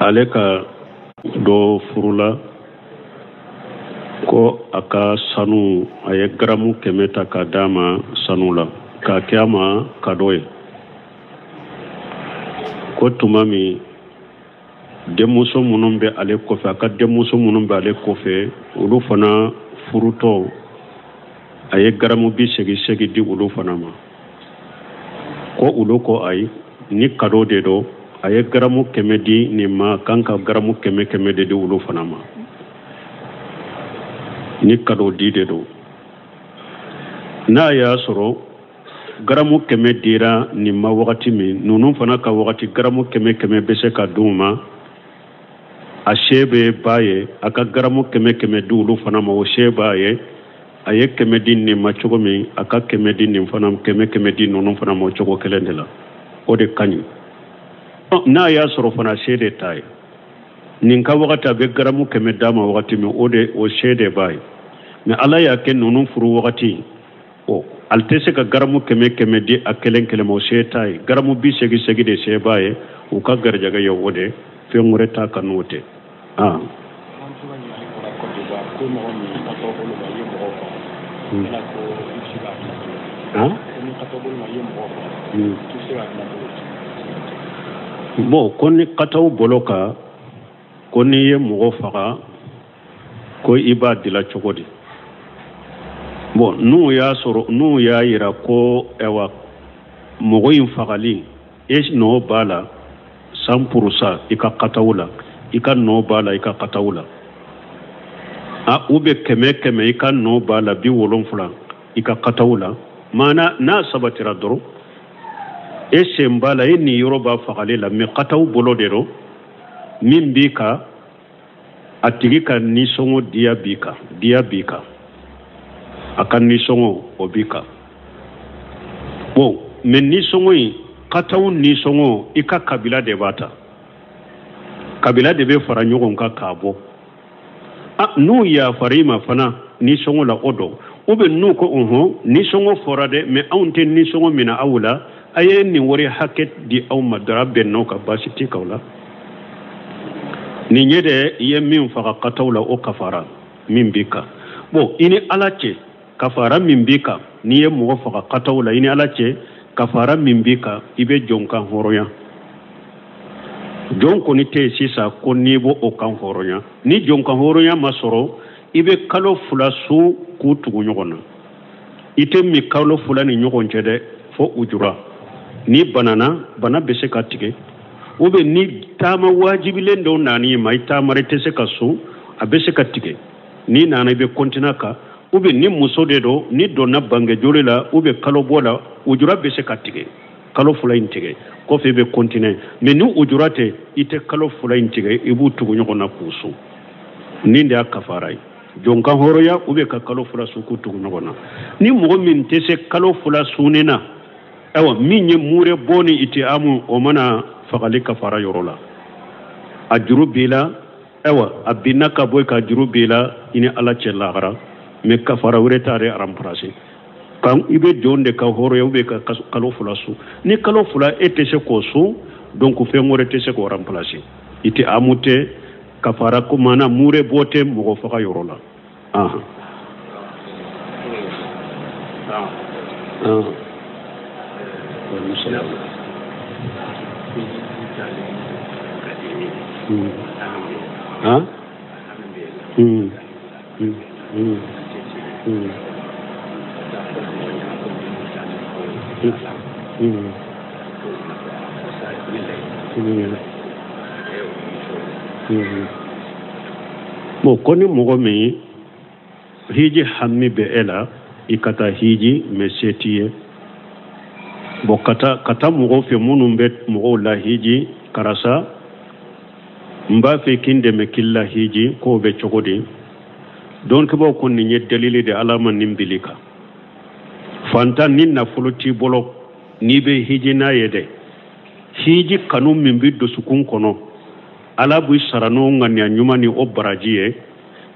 ale ka dɔ furula ko a ka sanu a ye garamu 100 ta k'a d'a ma sanu la k'a kɛ a ma kadɔ ye ko tuma min denmuso minnu bɛ ale kɔfɛ a ka denmuso minnu bɛ ale kɔfɛ olu fana furutɔ a ye garamu 80 di olu fana ma ko olu ko ayi ni kadɔ de don a ye garamu 100 di nin ma kan ka garamu 100 de di olu fana ma ni kadɔ di de don n'a y'a sɔrɔ garamu 100 dira nin ma wagati min ninnu fana ka wagati garamu 100 bɛ se ka d'u ma a se bɛ ba ye a ka garamu 100 di olu fana ma o se b'a ye a ye 100 di nin ma cogo min a ka 100 di nin fana 100 di ninnu fana ma o cogo kelen de la o de ka ɲi n'a y'a sɔrɔ fana se de ta ye nin ka wagati a bɛ garamu 100 d'a ma wagati min o se de b'a ye mais ala y'a kɛ ninnu furu wagati ale tɛ se ka garamu 100 di a kelen kelen ma o se t'a ye garamu 80 de se b'a ye u ka garijɛgɛ ye o de fɛn wɛrɛ t'a ka n'o tɛ bon ko ni kataw bolo kan ko n'i ye mɔgɔ faga ko i b'a dila cogo di bon n'u y'a yira ko mɔgɔ in fagali e nɔ b'a la 100% i ka kataw la i ka nɔ b'a la i ka kataw la u bɛ 100 i ka nɔ b'a la 70 i ka kataw la maana n'a sabatira dɔrɔn e sen b'a la e nin yɔrɔ b'a fagali la mais kataw bolo de don min b'i kan a tigi ka nisɔngɔ diya b'i kan a ka nisɔngɔ o b'i kan bon mais nisɔngɔ in kataw nisɔngɔ i ka kabila de b'a ta kabila de bɛ fara ɲɔgɔn kan k'a bɔ n'u yafara i ma fana nisɔngɔ la o dɔn ou bien n'u ko nisɔngɔ fɔra dɛ mais anw tɛ nisɔngɔ minɛ aw la a ye nin wari hakɛ di aw ma dara bɛn n'aw ka baasi tɛ k'aw la nin ye dɛ i ye min faga kataw la o kafara min b'i kan bon i ni ala cɛ kafara min b'i kan n'i ye mɔgɔ faga kataw la i ni ala cɛ kafara min b'i kan i bɛ jɔn kan hɔrɔnya jɔn kɔni tɛ yen sisan ko n'i b'o o kan hɔrɔnya ni jɔn kan hɔrɔnya ma sɔrɔ i bɛ kalo 2 su k'u tugu ɲɔgɔn na i tɛ min kalo 2 ni ɲɔgɔn cɛ dɛ fo ujura ni banana bana bɛ se ka tigɛ ou bien ni taama waajibilen dɔw nani ma i taamara i tɛ se ka sun a bɛ se ka tigɛ ni nana i bɛ continuer kan ou bien ni muso de don ni donna bange joli la ou bien kalo bɔ la ujura bɛ se ka tigɛ kalo 2 in tigɛ kɔfɛ i bɛ continuer mais ni ujura tɛ i tɛ kalo 2 in tigɛ i b'u tugu ɲɔgɔn na k'u sun nin de y'a kafara ye jɔn ka hɔrɔnya ou bien ka kalo 2 su k'u tugu ɲɔgɔn na ni mɔgɔ min tɛ se kalo 2 sunnen na min ye mure boni iti amu o mana fagali kafara yɔrɔ la a juru b'i la a binna ka bɔ ka juru b'i la i ni ala cɛ lahara mais kafara wɛrɛ t'ale remplacer kan i bɛ jɔn de ka hɔrɔnya ou bien ka kalo 2 su ni kalo 2 e tɛ se k'o su donc fɛn wɛrɛ tɛ se k'o remplacer iti amu tɛ kafara ko mana mure bɔ tɛ mɔgɔ faga yɔrɔ la bon ko ni mɔgɔ min hiji hami bɛ e la i ka taa hiji mais se t'i ye bon ka taa mɔgɔw fɛ minnu bɛ mɔgɔw la hiji karasa n b'a fɛ k'i dɛmɛ k'i la hiji k'o bɛ cogo di dɔnnibaw ko nin ye dalili de ala ma nin bili kan fantan ni nafolo t'i bolo n'i bɛ hiji n'a ye dɛ hiji kanu min bɛ dusukun kɔnɔ ala b'i sara n'o ŋaniya ɲuman ni o baraji ye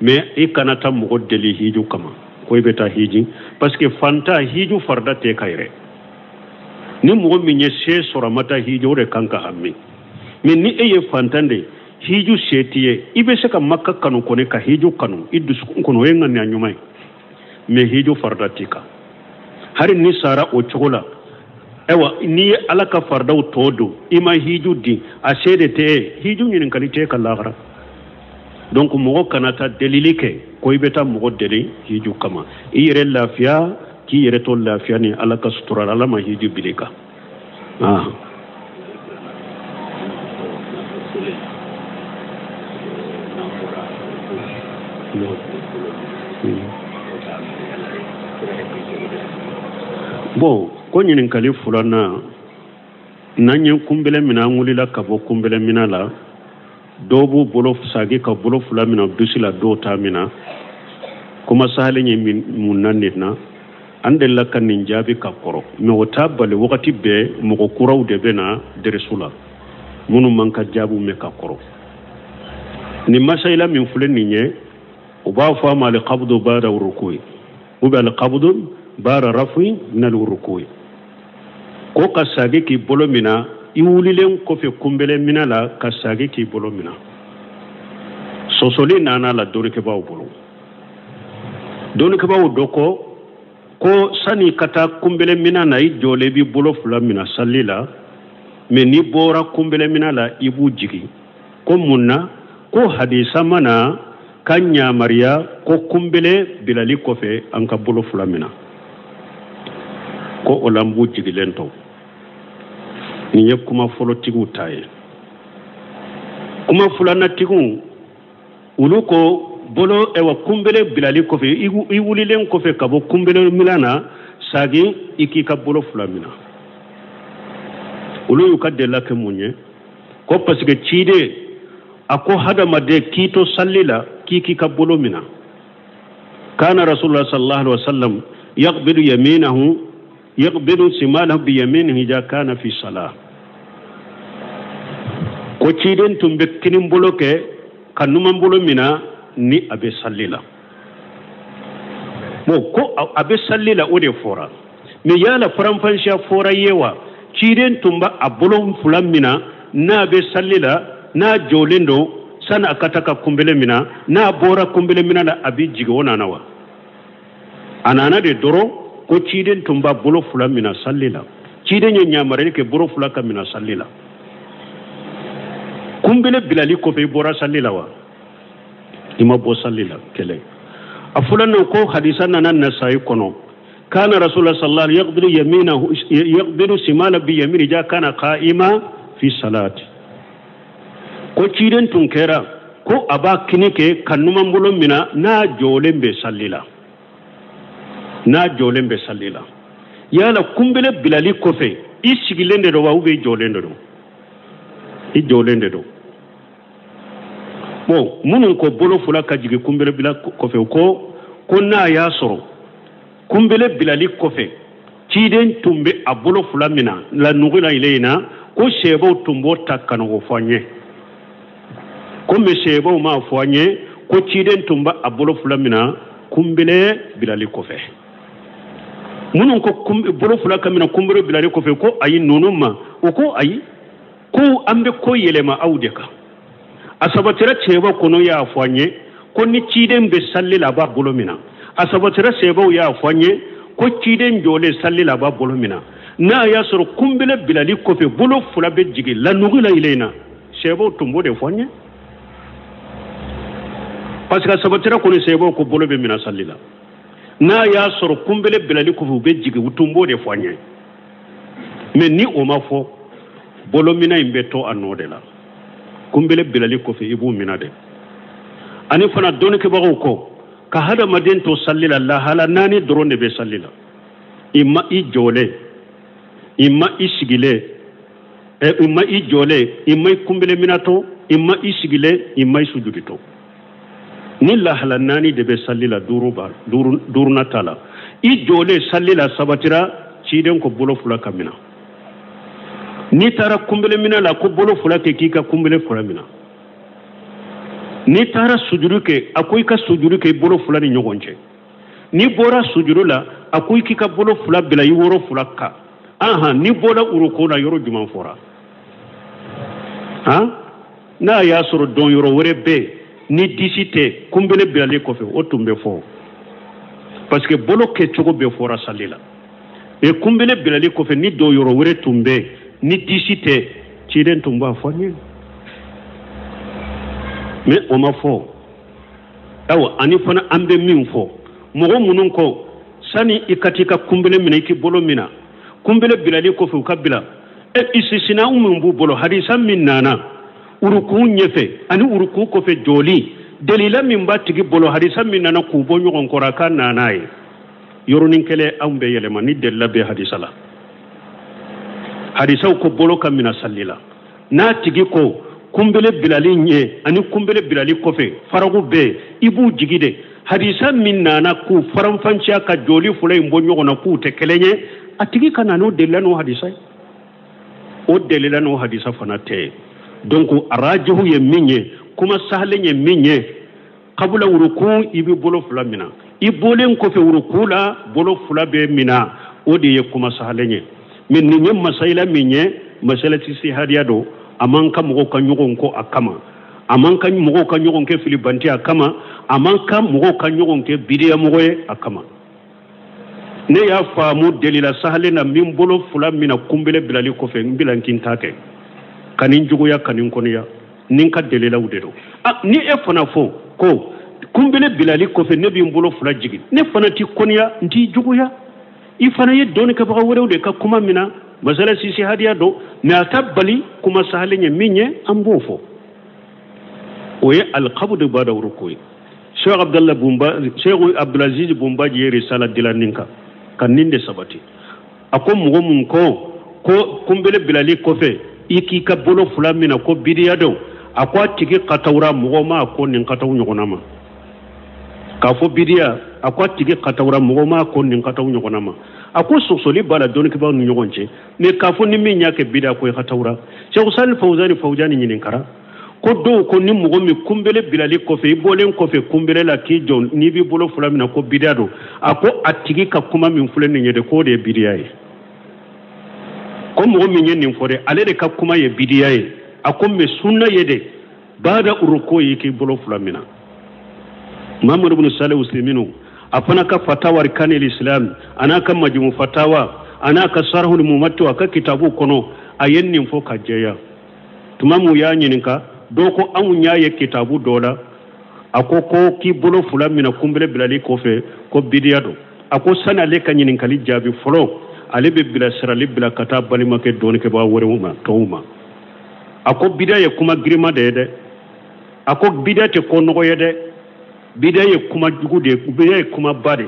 mais i kana taa mɔgɔ deli hiju kama ko i bɛ taa hiji parce que fantan hiju farida tɛ ka yɛrɛ ni mɔgɔ min ye se sɔrɔ a ma taa hiji o de kan ka hami mais ni e ye fantan de hiju setiye ibe se ka makka kanu kone ka hiju kanu iddu kono yenga ni anyumai me hiju fardatika hari ni sara o chogola ewa ni alaka fardaw todo ima hiju di a sede te hiju ni kan te kala donc mo kanata delilike ko ibeta mo deli hiju kama ire lafiya ki yere to lafiya ni alaka sutura alama hiju bilika bon ko ñinin kali fulana nanyen kumbele mina ngulila kabo kumbele mina la dobu bolo sagi ka bolo fula mina dusila do ta mina kuma sahale ñi mun nanitna andella kan nin jabi ka koro me wota bale wakati be mo kuraw de bena de resula munu man ka jabu me ka koro ni masayla min fulen ni ñe o ba fa ma li qabdu ba'da ruku'i u ba li qabdu bara rafi min al ruku'i ko ka sagi ki bolo mina i wulilen ko fe kumbele mina la ka sagi ki bolo mina sosoli nana la dori ke bawo bolo doni ke bawo doko ko sani kata kumbele mina na i jole bi bolo fula mina sallila me ni bora kumbele mina la ibu jigi ko munna ko hadisa mana kanya maria ko kumbele bilali ko fe an ka bolo fula mina ko olambu jigi lento ni ye kuma folo tigu taye kuma fulana tigu ulu ko bolo ewa kumbele bilali ko fe i wulilen ko fe kabo kumbele milana sagi iki ka bolo fulamina ulu yu kadde lake munye ko pasike chide ako hada made kito sallila kiki ka bolo mina kana rasulullah sallallahu alaihi wasallam yaqbidu yaminahu yaqbidu simalahu bi yaminihi ja kana fi salah ko ciden tumbe kinin boloke kanuman bolo mina ni abe sallila mo ko abe sallila o de fora me yala faranfansha fora yewa ciden tumba abolo fulan mina na abe sallila na jolendo sana akataka kumbele mina na bora kumbele mina la abi jige wona nawa anana de doro ko ciden tumba bolo fulan mina sallila ciden nyamare ke boro fulaka mina sallila kumbele bilali ko be bora sallila wa ima bo sallila kele afulan ko hadisan nan nasai kono kana rasulullah sallallahu alaihi wasallam yaqbidu yaminahu yaqbidu simala bi yamini ja kana qa'ima fi salati ko ciden tun kera ko aba kinike kanuman bulon mina na jolembe sallila yala kumbele bilali ko fe isigilende do wa ube jolende do i jolende do bon munun ko bolo fula ka jigi kumbele bila ko fe ko na ya soro kumbele bilali ko fe ciden tumbe a bolo fula mina la nugula ileina ko shebo tumbo takkano go fanye ko me shebo ma fanye ko ciden tumba a bolo fula mina kumbele bilali ko fe munun ko bolo fula kamina kumbele bilali ko fe ko ayi nunuma o ko ayi ko ambe ko yelema awdeka asabatira cheba kono ya afanye ko ni ciden be sallila ba bolomina asabatira cheba ya afanye ko ciden jole sallila ba bolomina na ya soro kumbele bilali ko fe bolo fula be jigi la nugula ilena cheba tumbo de fanye parce que asabatira kono cheba ko bolo be mina sallila na ya soro kumbele bilali ko be jigi tumbo de fanye mais ni o mafo bolo mina imbeto anodela kumbele bilali ko fe ibu mina de ani fana doni ke bago ko ka hada maden to sallila la hala nani drone be sallila imma i jole imma i sigile imma i jole imma kumbele mina to imma i sigile imma i sujudito ni la hala nani de be sallila duru natala i jole sallila sabatira ciden ko bolo fula kamina ni tara kumbele mina la ko bolo fula ke kika kumbele fula mina ni tara sujuru ke akoy ka sujuru ke bolo fula ni nyogonje ni bora sujuru la akoy kika bolo fula bila yoro fula ka aha ni bola uruko na yoro juman fora ha n'a y'a sɔrɔ dɔnyɔrɔ wɛrɛ bɛ ni disi tɛ kunbele bilalen kɔfɛ o tun bɛ fɔ parce que bolo kɛcogo bɛɛ fɔra sali la et kunbele bilalen kɔfɛ ni dɔnyɔrɔ wɛrɛ tun bɛ ni disi tɛ ciden tun b'a fɔ n ye mais o ma fɔ awa ani fana an bɛ min fɔ mɔgɔ minnu kɔ sani i ka t'i ka kunbele minɛ i k'i bolo minɛ kunbele bilalen kɔfɛ u ka bila isisina min b'u bolo hadisa min nana urukun ɲɛfɛ ani urukun kɔfɛ jɔli delila min b'a tigi bolo hadisa min nana k'u bɔ ɲɔgɔn kɔrɔ a ka na n'a ye yɔrɔnin kelen anw bɛ yɛlɛma ni delila bɛ hadisa la hadisaw ko bolo ka minɛ sali la n'a tigi ko kunbele bilali ɲɛ ani kunbele bilali kɔfɛ faragu bɛɛ i b'u jigi de hadisa min nana k'u faranfanciya ka jɔli fila in bɔ ɲɔgɔn na k'u tɛ kelen ye a tigi ka na n'o delila n'o hadisa ye o delila n'o hadisa fana tɛ donc arajihu ye min ye kuma sahalen ye min ye kabula urukun i bɛ bolo fila minɛ i bɔlen kɔfɛ urukun la bolo fila bɛ minɛ o de ye kuma sahalen ye mais nin ye masayila min ye masala tɛ se hadiya don a man ka mɔgɔw ka ɲɔgɔn kɔ a kama a man ka mɔgɔw ka ɲɔgɔn kɛ filibanti a kama a man ka mɔgɔw ka ɲɔgɔn kɛ bidiyamɔgɔ ye a kama ne y'a faamu delila sahalen na min bolo fila minɛ kunbele bilali kɔfɛ n bila n kin t'a kɛ ka nin juguya ka nin kɔniya nin ka delilaw de don ni e fana fɔ ko kunbele bilali kɔfɛ ne b'i bolo fila jigin ne fana t'i kɔniya n t'i juguya i fana ye dɔɔni kɛbaga wɛrɛw de ka kuma min na masala sisi hadiya don mais a ta bali kuma sahalen ye min ye an b'o fɔ o ye alqabdu ba'da ruku'i Cheikh Abdulaziz Bumbaji ye risala dila nin kan nin de sabati a ko mɔgɔ mun ko kunbele bilali kɔfɛ i k'i ka bolo fila minɛ ko bidiya don a ko a tigi katawura mɔgɔ ma ko nin kataw ɲɔgɔnna ma k'a fɔ bidiya a ko a tigi katawura mɔgɔ ma ko nin kataw ɲɔgɔnna ma a ko sɔsɔli b'a la dɔnnikɛbaaw ni ɲɔgɔn cɛ mais k'a fɔ ni min y'a kɛ bidiya ko i katawura Cheikh Sani Fawzani ɲininkara ko dɔw ko ni mɔgɔ min kunbele bilali kɔfɛ i bɔlen kɔfɛ kunbele la k'i jɔ n'i b'i bolo fila minɛ ko bidiya don a ko a tigi ka kuma min filɛ nin ye de k'o de ye bidiya ye ko mɔgɔ min ye nin fɔ dɛ ale de ka kuma ye bidiya ye a ko mais sunna ye de ba'da ruku ye k'i bolo fila minɛ Muhammad ibn Salih Usliminu a fana ka fatawa arkanil islam ana ka majmu fatawa ana ka sarhul mumattu a ka kitabu kɔnɔ a ye nin fɔ ka jɛya tuma mu y'a ɲininka dɔw ko anw y'a ye kitabu dɔ la a ko k'i bolo fila minɛ kunbele bilali kɔfɛ ko bidiya don a ko sani ale ka ɲininkali jaabi fɔlɔ ale bɛ bilasirali bila ka taa balimakɛ dɔɔnikɛbaga wɛrɛw ma tɔw ma a ko bidiya ye kuma girinma de ye dɛ a ko bidiya tɛ kɔnɔgɔ ye dɛ bidiya ye kuma jugu de ye bidiya ye kuma ba de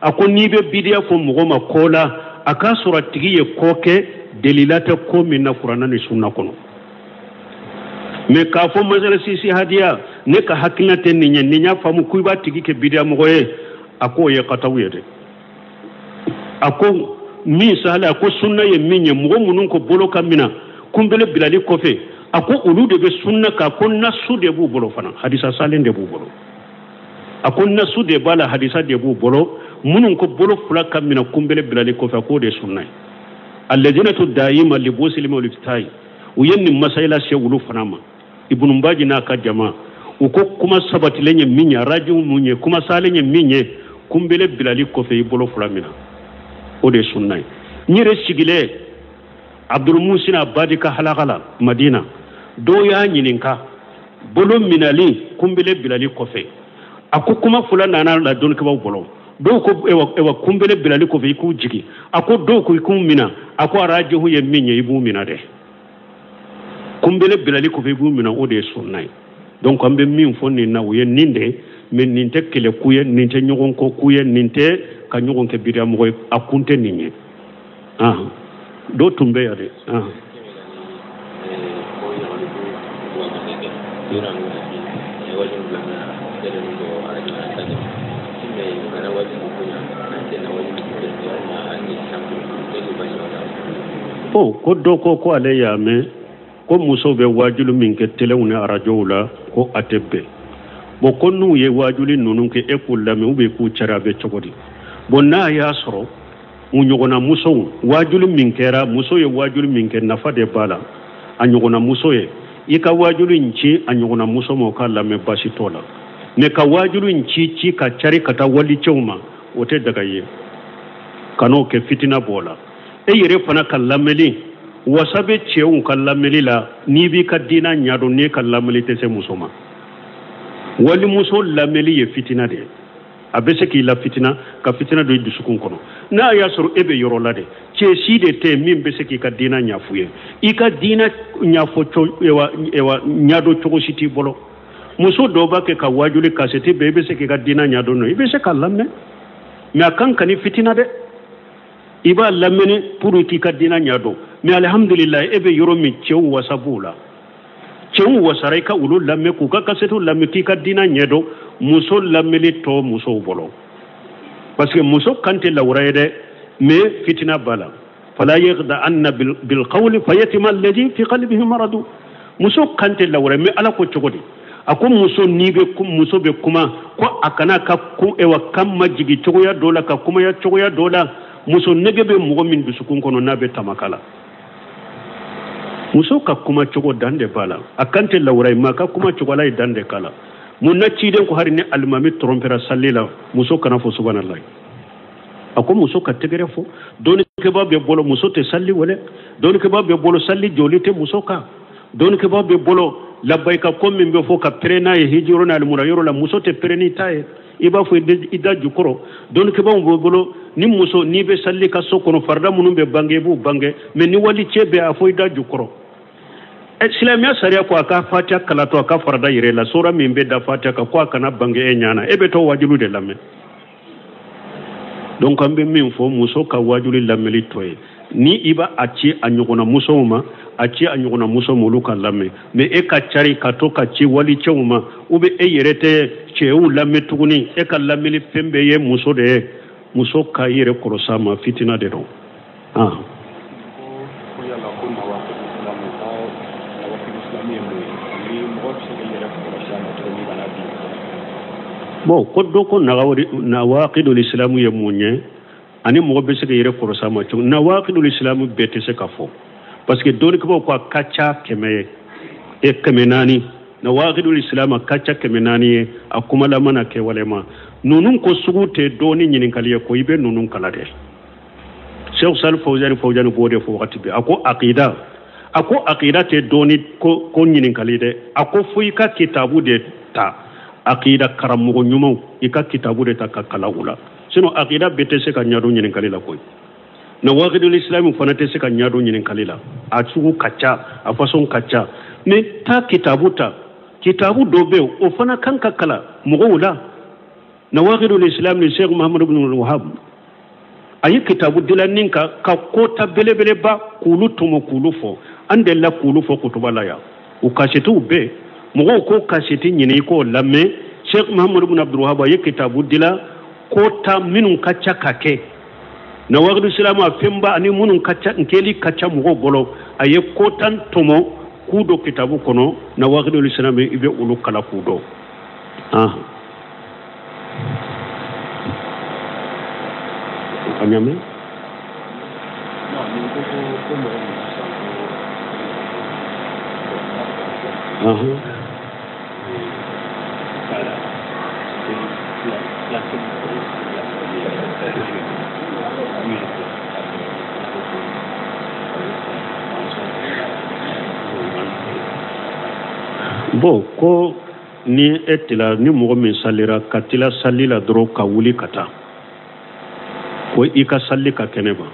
a ko n'i bɛ bidiya fɔ mɔgɔ ma kɔ la a k'a sɔrɔ a tigi ye kɔ kɛ delila tɛ ko min na kuranna ni sunna kɔnɔ mais k'a fɔ masala sisi hadiya ne ka hakilina tɛ nin ye nin y'a faamu ko i b'a tigi kɛ bidiya mɔgɔ ye a ko o ye kataw ye dɛ a ko min sahala a ko sunna ye min ye mɔgɔ minnu ko bolo ka minɛ kunbele bilali kɔfɛ a ko olu de bɛ sunna ka ko nasu de b'u bolo fana hadisa salen de b'u bolo a ko nasu de b'a la hadisa de b'u bolo minnu ko bolo fila ka minɛ kunbele bilali kɔfɛ a k'o de ye sunna ye allajnatu daima li busilimi wal iftai u ye nin masayila se olu fana ma Ibn Baji n'a ka jama u ko kuma sabatilen ye min ye radio mun ye kuma salen ye min ye kunbele bilali kɔfɛ i bolo fila minɛ o de ye sunna ye n yɛrɛ sigilen Abdul Musin Abadi ka halaka la Madina dɔw y'a ɲininka bolo minɛli kunbele bilali kɔfɛ a ko kuma fila nana la dɔnnikɛbaw bolo dɔw ko ewa kunbele bilali kɔfɛ i k'u jigi a ko dɔw ko i k'u minɛ a ko arajihu ye min ye i b'u minɛ dɛ kunbele bilali kɔfɛ i b'u minɛ o de ye sunna ye donc an bɛ min fɔ nin na o ye nin de mais nin tɛ kɛlɛku ye nin tɛ ɲɔgɔn kɔ ku ye nin tɛ ka ɲɔgɔn kɛ bidiyamɔgɔ ye a kun tɛ nin ye dɔw tun bɛ yan dɛ ko dɔ ko ale y'a mɛn ko musow bɛ wajulu min kɛ tɛlɛw ni arajow la ko a tɛ bɛn bon ko n'u ye wajuli ninnu kɛ e k'u lamɛn ou bien k'u cari a bɛ cogo di bon n'a y'a sɔrɔ u ɲɔgɔnna musow wajuli min kɛra muso ye wajuli min kɛ nafa de b'a la a ɲɔgɔnna muso ye i ka wajulu nci a ɲɔgɔnna muso ma o ka lamɛn basi t'o la mais ka wajulu nci ka cari ka taa walicɛw ma o tɛ daga ye kan'o kɛ fitina b'o la e yɛrɛ fana ka lamɛnli wasa bɛ cɛw ka lamɛnli la n'i b'i ka diina ɲɛdɔn n'e ka lamɛnli tɛ se muso ma walimuso lamɛnli ye fitina de ye a bɛ se k'i la fitina ka fitina don i dusukun kɔnɔ n'a y'a sɔrɔ e bɛ yɔrɔ la de cɛ si de tɛ min bɛ se k'i ka diina ɲɛf'u ye i ka diina ɲɛdɔn cogo si t'i bolo muso dɔw b'a kɛ ka wajuli kasɛti bɛɛ i bɛ se k'i ka diina ɲɛdɔn n'o i bɛ se ka lamɛn mais a kan ka ni fitina dɛ i b'a lamɛn pour k'i ka diina ɲɛdɔn mais alhamdulillah e bɛ yɔrɔ min cɛw wasa b'u la cɛw wasara i ka olu lamɛn k'u ka kasɛtiw lamɛn k'i ka diina ɲɛdɔn muso lamɛnli tɔ musow bolo parce que muso kan tɛ lawura ye dɛ mais fitina b'a la fala yakhda'anna bil qawli fayatima alladhi fi qalbihi maradu muso kan tɛ lawura mais ala ko cogo di a ko muso n'i bɛ muso bɛ kuma ko a kana ka kan ma jigin cogoya dɔ la ka kumaya cogoya dɔ la muso nege bɛ mɔgɔ min dusukun kɔnɔ n'a bɛ tamaka la muso ka kuma cogo dan de b'a la a kan tɛ lawura ye mais a ka kuma cogo la ye dan de k'a la mun na ciden ko hari ni alimami trompera salli la muso kana fo subhanallah a ko muso ka tɛgɛrɛ fo dɔɔni kɛba bɛ bolo muso tɛ salli wele dɔɔni kɛba bɛ bolo salli joli tɛ muso kan dɔɔni kɛba bɛ bolo labbayika ko min bɛ fɔ ka pere n'a ye hijiro n'a limura yɔrɔ la muso tɛ pere n'i ta ye i b'a fɔ i da jukɔrɔ dɔɔni kɛbaw bɛ bolo ni muso n'i bɛ salli ka so kɔnɔ farida minnu bɛ bange i b'u bange mais ni wali cɛ bɛ a fɔ i da jukɔrɔ silamɛya sariya ko a ka fatiha kalatɔ a ka farada yɛrɛ la sura min bɛ da fatiha kan ko a kana bange e ɲana e bɛ to wajilu de lamɛn donc an bɛ min fɔ muso ka wajulu lamɛnli tɔ ye ni i b'a a ci a ɲɔgɔnna musow ma a ci a ɲɔgɔnna muso ma olu ka lamɛn mais e ka cari ka to ka ci walicɛw ma ou bien e yɛrɛ tɛ cɛw lamɛn tuguni e ka lamɛnli fɛn bɛɛ ye muso de ye muso ka i yɛrɛ kɔlɔsi a ma fitina de don bon ko dɔ ko nawaqidul islamu ye mun ye ani mɔgɔ bɛ se ka yɛrɛ kɔlɔsi a ma cogo nawaqidul islamu bɛɛ tɛ se ka fɔ parce que dɔnnikɛbaw ko a ka ca kɛmɛ ye kɛmɛ naani nawaqidul islamu a ka ca kɛmɛ naani ye a kumala mana kɛ walema ninnu ko sugu tɛ dɔɔni ɲininkali ye ko i bɛ ninnu kala dɛ Sheikh Salih Fawzani b'o de fɔ wagati bɛɛ a ko aqida tɛ dɔɔni ko ɲininkali dɛ a ko fo i ka kitabu de ta aqida karamɔgɔ ɲumanw i ka kitabu de ta ka kala u la sinon aqida bɛɛ tɛ se ka ɲɛdɔn ɲininkali la koyi nawaqidul islami fana tɛ se ka ɲɛdɔn ɲininkali la a sugu ka ca a façon ka ca mais ta kitabu dɔ bɛ yen o fana kan ka kala mɔgɔw la nawaqidul islami ni Sheikh Muhammad ibn Wahab a ye kitabu dilanni ka kota belebeleba k'olu tɔmɔ k'olu fɔ an delila k'olu fɔ kutuba la yan u kasetiw bɛɛ mɔgɔw ko kaseti ɲini i k'o lamɛn Sheikh Muhammad ibn Abdul Wahab a ye kitabu dila kota minnu ka ca ka kɛ nawaqidul islamu a fɛnba ani minnu ka ca nkɛli ka ca mɔgɔw bolo a ye kota tɔmɔ k'u don kitabu kɔnɔ nawaqidul islamu i bɛ olu kala k'u dɔn a ɲamɛ bon ko ni e tila ni mɔgɔ min salira ka tila sali la dɔrɔn ka wuli ka taa ko i ka sali ka kɛnɛ ma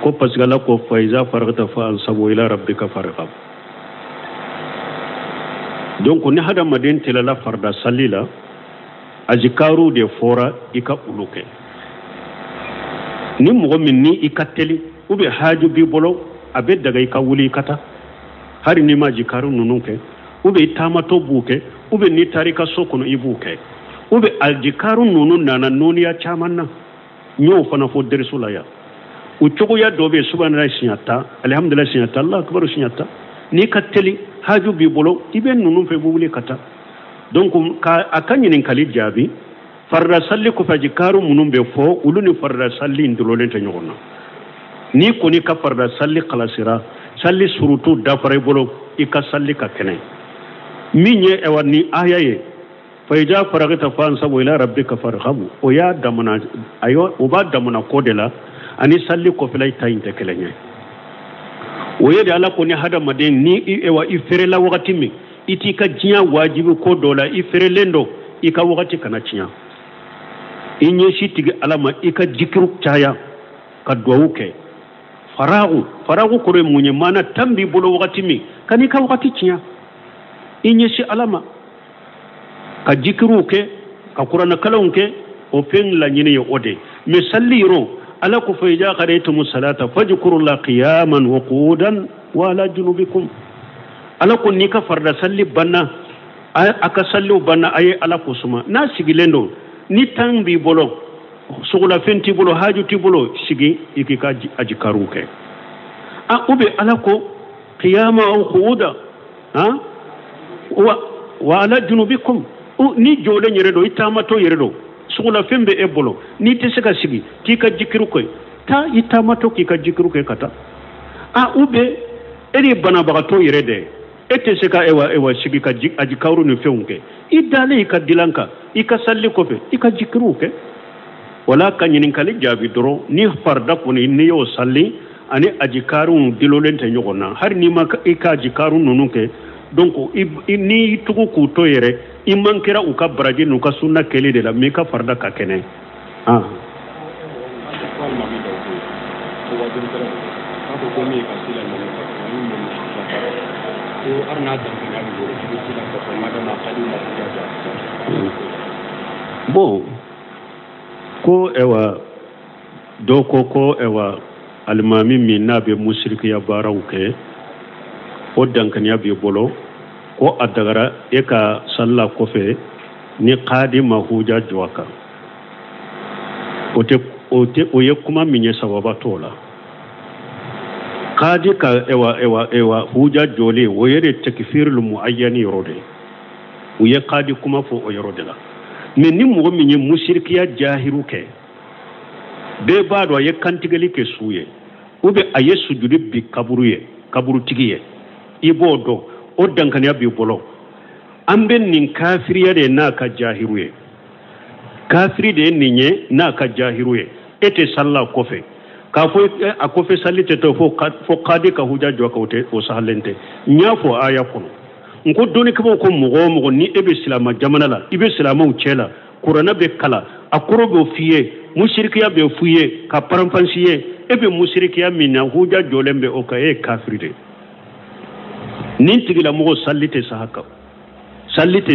ko parce que Ala ko fa iza faragta fa ansabu ila rabbika farghab donc ni hadamaden tilala farda sali la azikaru de fora i ka olu kɛ ni mɔgɔ min ni i ka teli ou bien haaju b'i bolo a bɛ daga i ka wuli i ka taa hari ni ma jikaru ninnu kɛ ou bien i taamatɔ b'u kɛ ou bien n'i taara i ka so kɔnɔ i b'u kɛ ou bien aljikaru ninnu nana nɔniya caman na n y'o fana fɔ deriso la yan o cogoya dɔ bɛ yen subhanallah siɲɛ 10 alhamdulillah siɲɛ 10 Allah akbar siɲɛ 10 n'i ka teli haaju b'i bolo i bɛ ninnu fɛ i bɛ wuli ka taa donc a ka ɲininkali jaabi farda salli kɔfɛ jikaru minnu bɛ fɔ olu ni farda salli in dɔlɔlen tɛ ɲɔgɔn na n'i kɔni ka farda salli kalasira salli surutu dafara i bolo ika salli ka kene minye ewa ni ayaye fa ija faragta fansabu ila rabbika farhabu o ya damana ayo o ba damana kodela ani salli ko filay tayinte kelenya o yede ala ko ni hada maden ni ewa ifere la wakati mi itika jiya wajibi ko dola ifere lendo ika wakati kana ciya inye shitigi alama ika jikiru caya ka duwuke faragu kore munye mana tambi bolo wakati mi kani ka wakati ciya inye shi alama ka jikiru ke ka kurana kalonke o fen la nyine yo ode me salliro ala ku fayja qaraytum salata fajkurullah qiyaman wa qu'udan wa ala junubikum ala ku ni ka farda salli banna aka sallu banna ay ala ku suma na sigilendo ni tambi bolo sugula fenti bolo hajuti bolo sigi ikika ajikaru ke ube ala ko qiyama aw qu'uda wa ala junubikum ni jole nyeredo itamato yeredo sugula fembe e bolo ni te sega sigi kika jikiru koy ta itamato kika jikiru koy kata ube eri bana bagato yerede ete sega ewa sigi ka ajikaru ni feunke idale ika dilanka ika salli kofe ika jikiru ke wala kanyin kali jabi doro ni farda kuni ni yo salli ani ajikaru dilolente nyogona har ni ma ika ajikaru nununke donc ni tugu ku to yere i mankera u ka baraji nu ka sunna keli de la me ka farda ka kene bon ko ewa doko ko ewa almami min nabe mushriki ya barawke o dankaniya be bolo ko adagara e ka salla kofe ni qadi mahuja jwaka o ye kuma minye sababa tola qadi ka ewa huja jole o yere takfirul muayyani yorode o ye qadi kuma fo o yorode la mais ni mo minye mushrikiya jahiru ke be baado ye kantigali ke suye ube aye sujudi bi kaburu tigiye ibodo o dankaniya bi bolo ambe nin kafiriya de na ka jahiruye kafiri de ninye na ka jahiruye ete salla kofe ka fo a kofe sallite to fo qadi ka huja jo ka wote o sallente nyafo aya kono nko doni ko mugo ni ebe silama jamana la ibe silama uchela qur'ana be kala akoro be fiye mushrikiya be fuye ka parampansiye ebe mushrikiya mina huja jolembe o ka e kafiri de nintigila mogo sallite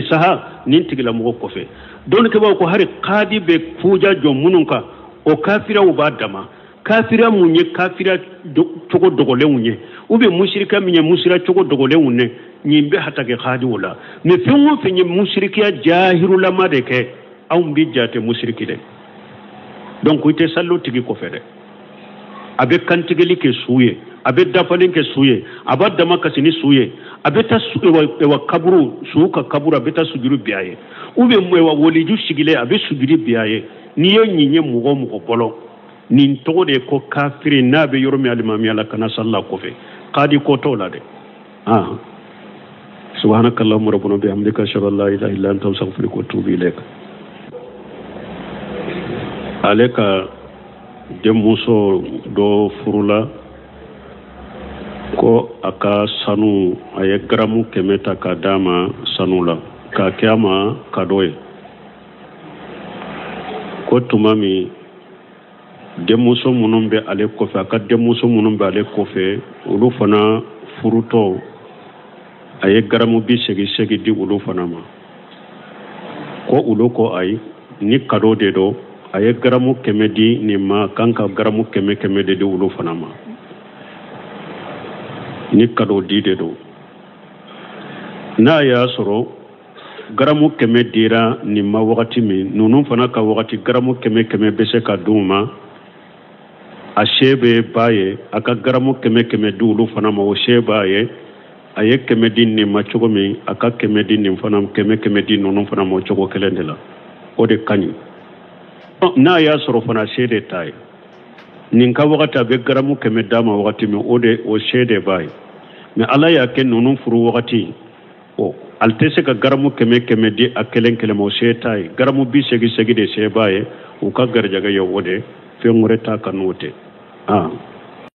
saha nintigila mogo kofe don ke ba ko hari qadi be fuja jo mununka o kafira u ba dama kafira munye kafira chogo dogole unye ube mushrika minye musira chogo dogole unne nyimbe hatake qadi wala me fengo fenye mushrika jahiru lama de ke awum bi jate mushriki de donc ite sallo tigi ko fede abe kantigeli ke suye abe dafalin ke suye abadda maka sini suye abe ta ewa kaburu suka kabura abe ta sujuru biaye ube mwewa woliju shigile abe sujuru biaye niyo nyinye mugo bolo nin to de ko kafiri na be yoromi alimami ala kana salla ko fe qadi ko to la de subhanakallahumma rabbana bihamdika ashhadu an la ilaha illa anta astaghfiruka wa atubu ilaik aleka demuso do furula ko aka sanu aye gramu kemeta ka dama sanula ka kiyama kadoye ko tumami demuso munun be ale kofe aka demuso munun be ale kofe ulu fana furuto aye gramu bi segi di ulu fana ma ko ulu ko ay ni kado de do aye gramu kemedi ni ma kanka gramu keme de ulu fana ma ni kado dide do na ya soro garamu keme dira ni ma wakati mi nunun fana ka wakati garamu keme bese ka duma a shebe baye aka garamu keme dulu fana ma o shebaye aye keme din ni ma chogo mi aka keme din ni fana keme din nunun fana ma chogo kelendela o de kanyi na ya soro fana shede tai nin ka wakati abe garamu keme dama wakati mi o de o shede baye mais ala y'a kɛ ninnu furu wagati ale tɛ se ka garamu kɛmɛ kɛmɛ di a kelen kelen ma o se t'a ye garamu 80 de se b'a ye u ka garijɛgɛ ye o de fɛn wɛrɛ t'a ka n'o tɛ